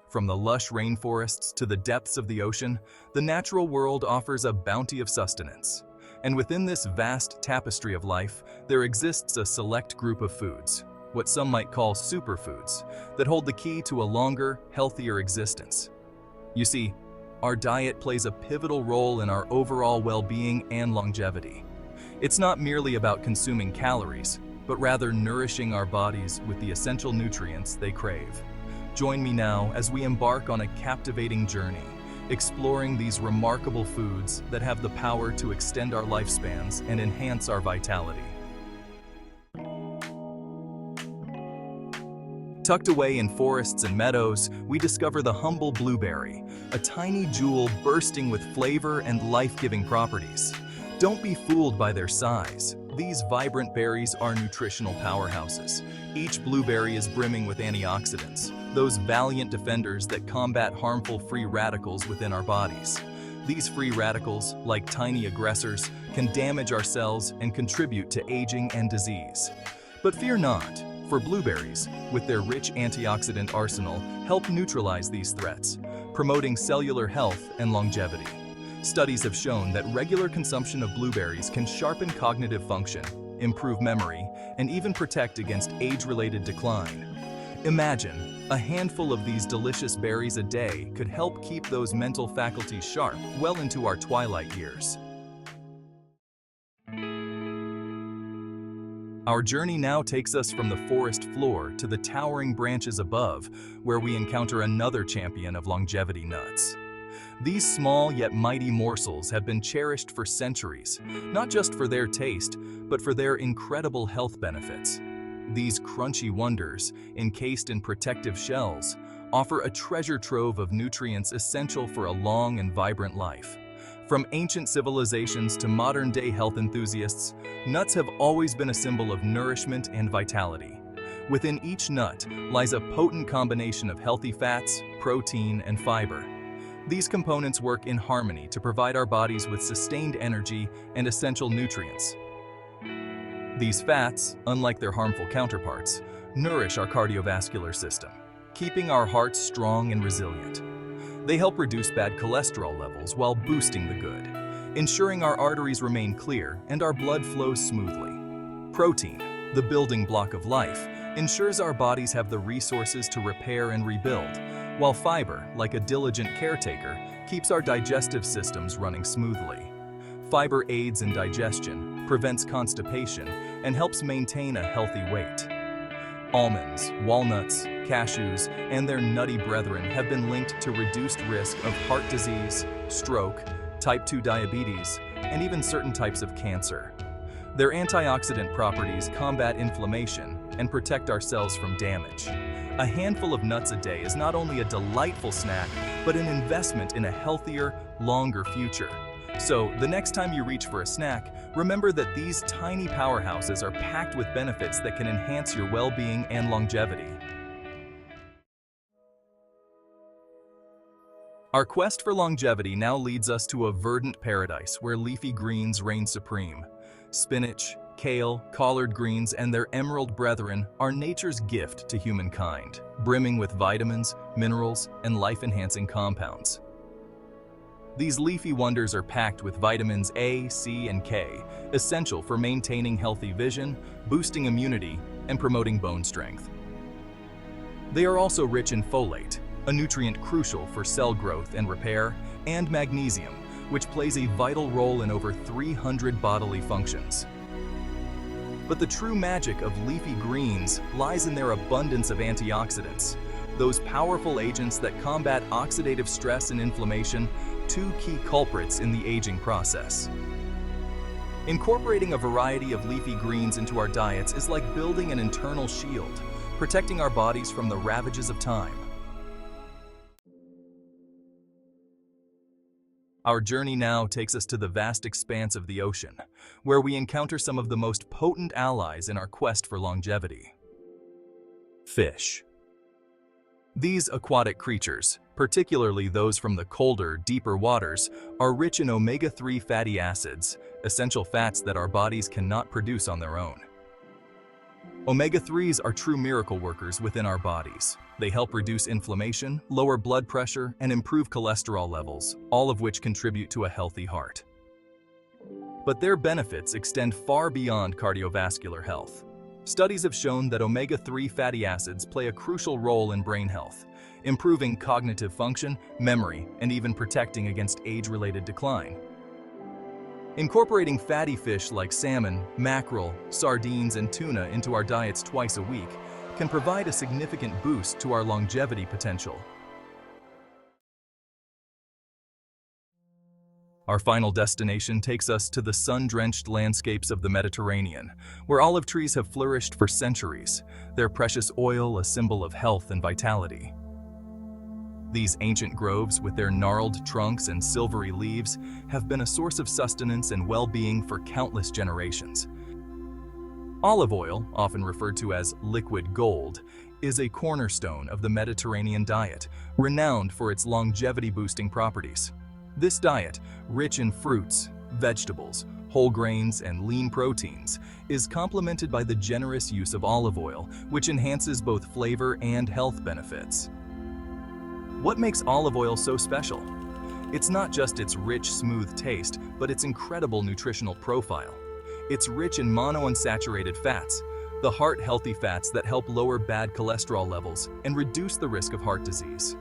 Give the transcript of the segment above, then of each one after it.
From the lush rainforests to the depths of the ocean, the natural world offers a bounty of sustenance. And within this vast tapestry of life, there exists a select group of foods, what some might call superfoods, that hold the key to a longer, healthier existence. You see, our diet plays a pivotal role in our overall well-being and longevity. It's not merely about consuming calories, but rather nourishing our bodies with the essential nutrients they crave. Join me now as we embark on a captivating journey, exploring these remarkable foods that have the power to extend our lifespans and enhance our vitality. Tucked away in forests and meadows, we discover the humble blueberry, a tiny jewel bursting with flavor and life-giving properties. Don't be fooled by their size. These vibrant berries are nutritional powerhouses. Each blueberry is brimming with antioxidants, those valiant defenders that combat harmful free radicals within our bodies. These free radicals, like tiny aggressors, can damage our cells and contribute to aging and disease. But fear not, for blueberries, with their rich antioxidant arsenal, help neutralize these threats, promoting cellular health and longevity. Studies have shown that regular consumption of blueberries can sharpen cognitive function, improve memory, and even protect against age-related decline. Imagine, a handful of these delicious berries a day could help keep those mental faculties sharp well into our twilight years. Our journey now takes us from the forest floor to the towering branches above, where we encounter another champion of longevity nuts. These small yet mighty morsels have been cherished for centuries, not just for their taste, but for their incredible health benefits. These crunchy wonders, encased in protective shells, offer a treasure trove of nutrients essential for a long and vibrant life. From ancient civilizations to modern-day health enthusiasts, nuts have always been a symbol of nourishment and vitality. Within each nut lies a potent combination of healthy fats, protein, and fiber. These components work in harmony to provide our bodies with sustained energy and essential nutrients. These fats, unlike their harmful counterparts, nourish our cardiovascular system, keeping our hearts strong and resilient. They help reduce bad cholesterol levels while boosting the good, ensuring our arteries remain clear and our blood flows smoothly. Protein, the building block of life, ensures our bodies have the resources to repair and rebuild, while fiber, like a diligent caretaker, keeps our digestive systems running smoothly. Fiber aids in digestion, prevents constipation, and helps maintain a healthy weight. Almonds, walnuts, cashews, and their nutty brethren have been linked to reduced risk of heart disease, stroke, type 2 diabetes, and even certain types of cancer. Their antioxidant properties combat inflammation and protect our cells from damage. A handful of nuts a day is not only a delightful snack, but an investment in a healthier, longer future. So, the next time you reach for a snack, remember that these tiny powerhouses are packed with benefits that can enhance your well-being and longevity. Our quest for longevity now leads us to a verdant paradise where leafy greens reign supreme. Spinach, kale, collard greens, and their emerald brethren are nature's gift to humankind, brimming with vitamins, minerals, and life-enhancing compounds. These leafy wonders are packed with vitamins A, C, and K, essential for maintaining healthy vision, boosting immunity, and promoting bone strength. They are also rich in folate, a nutrient crucial for cell growth and repair, and magnesium, which plays a vital role in over 300 bodily functions. But the true magic of leafy greens lies in their abundance of antioxidants, those powerful agents that combat oxidative stress and inflammation, two key culprits in the aging process. Incorporating a variety of leafy greens into our diets is like building an internal shield, protecting our bodies from the ravages of time. Our journey now takes us to the vast expanse of the ocean, where we encounter some of the most potent allies in our quest for longevity. Fish. These aquatic creatures, particularly those from the colder, deeper waters, are rich in omega-3 fatty acids, essential fats that our bodies cannot produce on their own. Omega-3s are true miracle workers within our bodies. They help reduce inflammation, lower blood pressure, and improve cholesterol levels, all of which contribute to a healthy heart. But their benefits extend far beyond cardiovascular health. Studies have shown that omega-3 fatty acids play a crucial role in brain health, improving cognitive function, memory, and even protecting against age-related decline. Incorporating fatty fish like salmon, mackerel, sardines, and tuna into our diets twice a week can provide a significant boost to our longevity potential. Our final destination takes us to the sun-drenched landscapes of the Mediterranean, where olive trees have flourished for centuries, their precious oil a symbol of health and vitality. These ancient groves, with their gnarled trunks and silvery leaves, have been a source of sustenance and well-being for countless generations. Olive oil, often referred to as liquid gold, is a cornerstone of the Mediterranean diet, renowned for its longevity-boosting properties. This diet, rich in fruits, vegetables, whole grains, and lean proteins, is complemented by the generous use of olive oil, which enhances both flavor and health benefits. What makes olive oil so special? It's not just its rich, smooth taste, but its incredible nutritional profile. It's rich in monounsaturated fats, the heart-healthy fats that help lower bad cholesterol levels and reduce the risk of heart disease.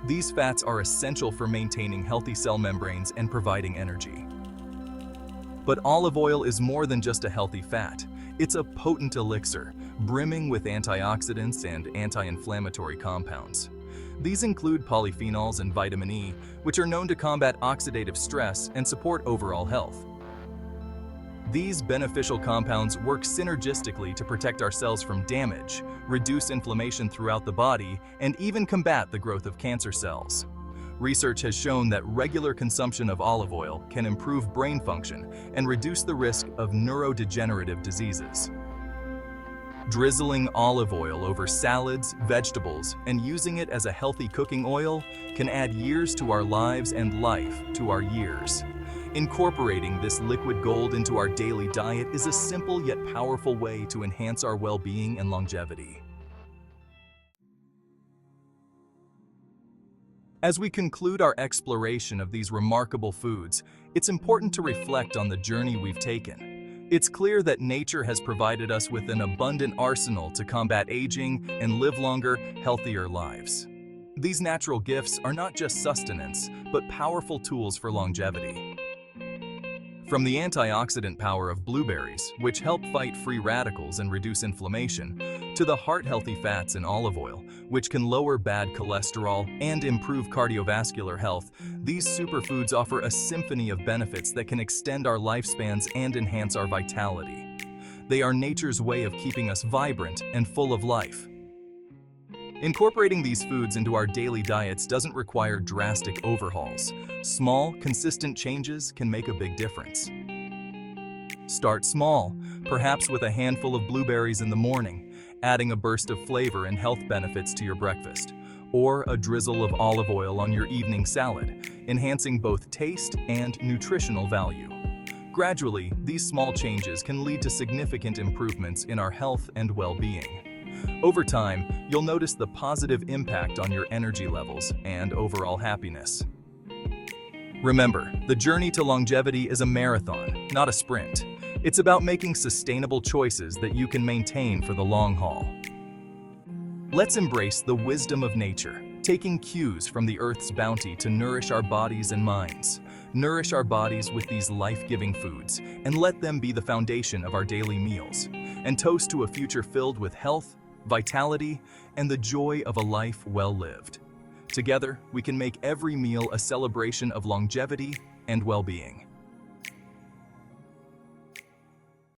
These fats are essential for maintaining healthy cell membranes and providing energy. But olive oil is more than just a healthy fat. It's a potent elixir, brimming with antioxidants and anti-inflammatory compounds. These include polyphenols and vitamin E, which are known to combat oxidative stress and support overall health. These beneficial compounds work synergistically to protect our cells from damage, reduce inflammation throughout the body, and even combat the growth of cancer cells. Research has shown that regular consumption of olive oil can improve brain function and reduce the risk of neurodegenerative diseases. Drizzling olive oil over salads, vegetables, and using it as a healthy cooking oil can add years to our lives and life to our years. Incorporating this liquid gold into our daily diet is a simple yet powerful way to enhance our well-being and longevity. As we conclude our exploration of these remarkable foods, it's important to reflect on the journey we've taken. It's clear that nature has provided us with an abundant arsenal to combat aging and live longer, healthier lives. These natural gifts are not just sustenance, but powerful tools for longevity. From the antioxidant power of blueberries, which help fight free radicals and reduce inflammation, to the heart-healthy fats in olive oil, which can lower bad cholesterol and improve cardiovascular health, these superfoods offer a symphony of benefits that can extend our lifespans and enhance our vitality. They are nature's way of keeping us vibrant and full of life. Incorporating these foods into our daily diets doesn't require drastic overhauls. Small, consistent changes can make a big difference. Start small, perhaps with a handful of blueberries in the morning, adding a burst of flavor and health benefits to your breakfast, or a drizzle of olive oil on your evening salad, enhancing both taste and nutritional value. Gradually, these small changes can lead to significant improvements in our health and well-being. Over time, you'll notice the positive impact on your energy levels and overall happiness. Remember, the journey to longevity is a marathon, not a sprint. It's about making sustainable choices that you can maintain for the long haul. Let's embrace the wisdom of nature, taking cues from the Earth's bounty to nourish our bodies and minds. Nourish our bodies with these life-giving foods, and let them be the foundation of our daily meals. And toast to a future filled with health, vitality, and the joy of a life well lived. Together, we can make every meal a celebration of longevity and well-being.